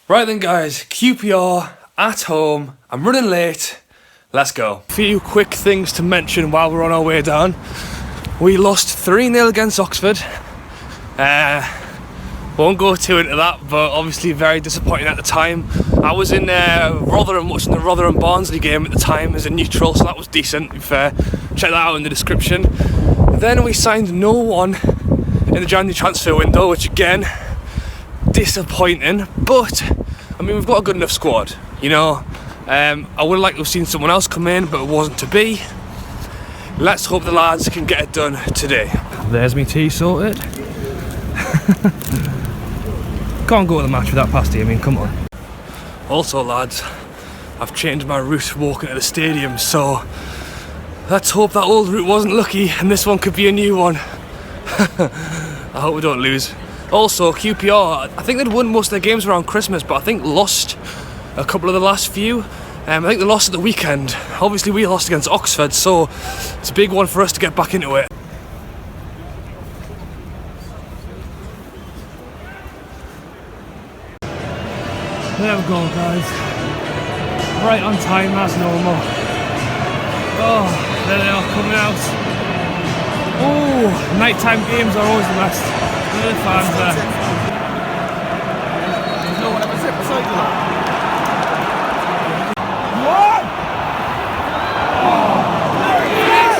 Right then guys, QPR at home. I'm running late. Let's go. A few quick things to mention while we're on our way down. We lost 3-0 against Oxford. Won't go too into that, but obviously very disappointing at the time. I was in Rotherham watching the Rotherham-Barnsley game at the time as a neutral, so that was decent, to be fair. Check that out in the description. Then we signed no one in the January transfer window, which again, disappointing, but I mean, we've got a good enough squad, you know. I would have liked to have seen someone else come in, but it wasn't to be. Let's hope the lads can get it done today. There's me tea sorted. Can't go to the match without pasty, I mean, come on. Also lads, I've changed my route walking to the stadium, so let's hope that old route wasn't lucky and this one could be a new one. I hope we don't lose. Also, QPR, I think they'd won most of their games around Christmas, but I think lost a couple of the last few. I think they lost at the weekend. Obviously we lost against Oxford, so it's a big one for us to get back into it. There we go guys. Right on time as normal. Oh, there they are coming out. Oh, nighttime games are always the best. Look at the fans there. No one ever said beside you. What? Oh, there he is!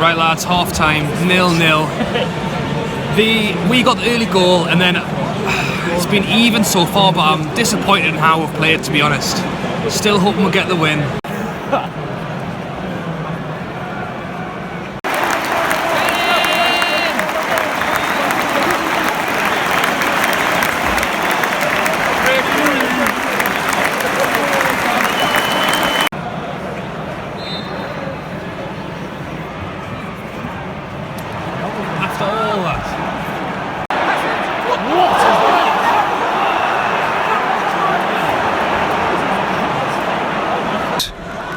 Right lads, half time, 0-0. We got the early goal and then it's been even so far, but I'm disappointed in how we've played, to be honest. Still hoping we'll get the win.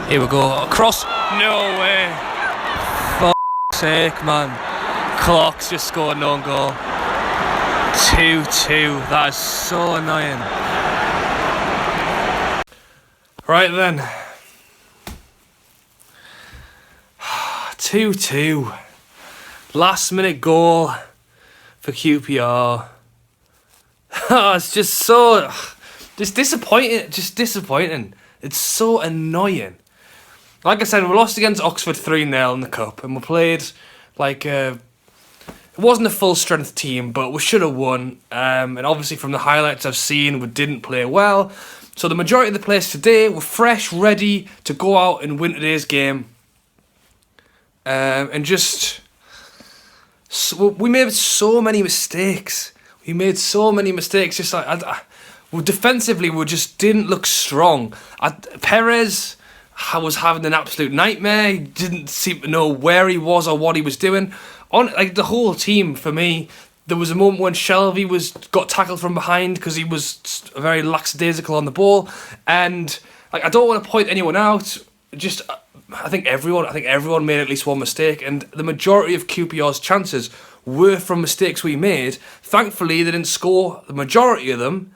Here we go, across, no way, f***'s sake man, Clark's just scored an own goal, 2-2, that is so annoying. Right then, 2-2, last minute goal for QPR. It's just so, disappointing, it's so annoying. Like I said, we lost against Oxford 3-0 in the Cup, and we played like it wasn't a full strength team, but we should have won. And obviously from the highlights I've seen, we didn't play well. So the majority of the players today were fresh, ready to go out and win today's game. And just, we made so many mistakes. Just like, defensively, we just didn't look strong. Perez was having an absolute nightmare. He didn't seem to know where he was or what he was doing. On like the whole team, for me, there was a moment when Shelby got tackled from behind because he was very lackadaisical on the ball, and like I don't want to point anyone out. Just I think everyone made at least one mistake, and the majority of QPR's chances were from mistakes we made. Thankfully, they didn't score the majority of them.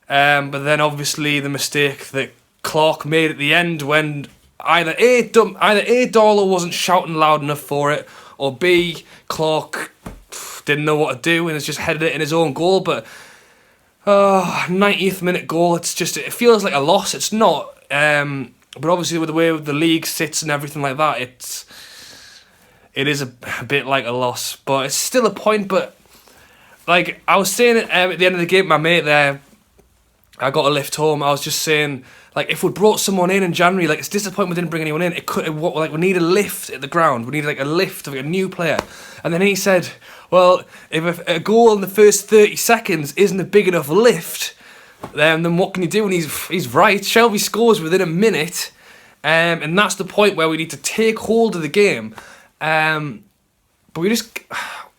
But then obviously the mistake that Clark made at the end, when either A, Darlow wasn't shouting loud enough for it, or B, Clark didn't know what to do and has just headed it in his own goal. But 90th minute goal, it feels like a loss. It's not. But obviously with the way the league sits and everything like that, it is a bit like a loss. But it's still a point. But like I was saying at the end of the game, my mate there, I got a lift home. I was just saying, like, if we brought someone in January, like, it's disappointing we didn't bring anyone in. We need a lift at the ground. We need, like, a lift of, like, a new player. And then he said, well, if a goal in the first 30 seconds isn't a big enough lift, then what can you do? And he's right. Shelby scores within a minute, and that's the point where we need to take hold of the game. But we just,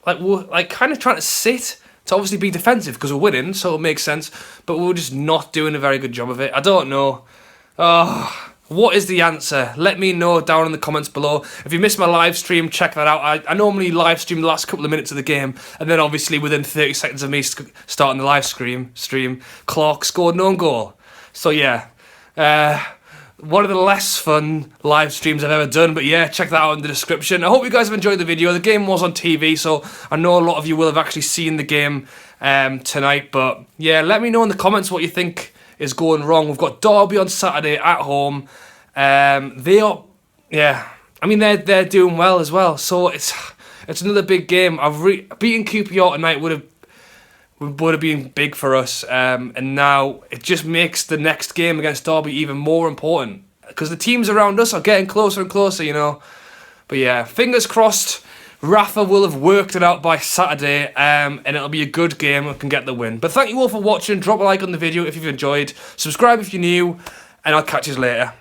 we're kind of trying to sit to obviously be defensive because we're winning, so it makes sense. But we're just not doing a very good job of it. I don't know. Oh, what is the answer? Let me know down in the comments below. If you missed my live stream, check that out. I normally live stream the last couple of minutes of the game, and then obviously within 30 seconds of me starting the live stream, Clark scored an own goal. So yeah, one of the less fun live streams I've ever done, but yeah, check that out in the description. I hope you guys have enjoyed the video. The game was on TV, so I know a lot of you will have actually seen the game tonight, but yeah, let me know in the comments what you think is going wrong. We've got Derby on Saturday at home. They are, yeah, I mean they're doing well as well, so it's another big game. Beating QPR tonight would have been big for us, and now it just makes the next game against Derby even more important because the teams around us are getting closer and closer, you know. But yeah, fingers crossed Rafa will have worked it out by Saturday, and it'll be a good game and can get the win. But thank you all for watching. Drop a like on the video if you've enjoyed, subscribe if you're new, and I'll catch you later.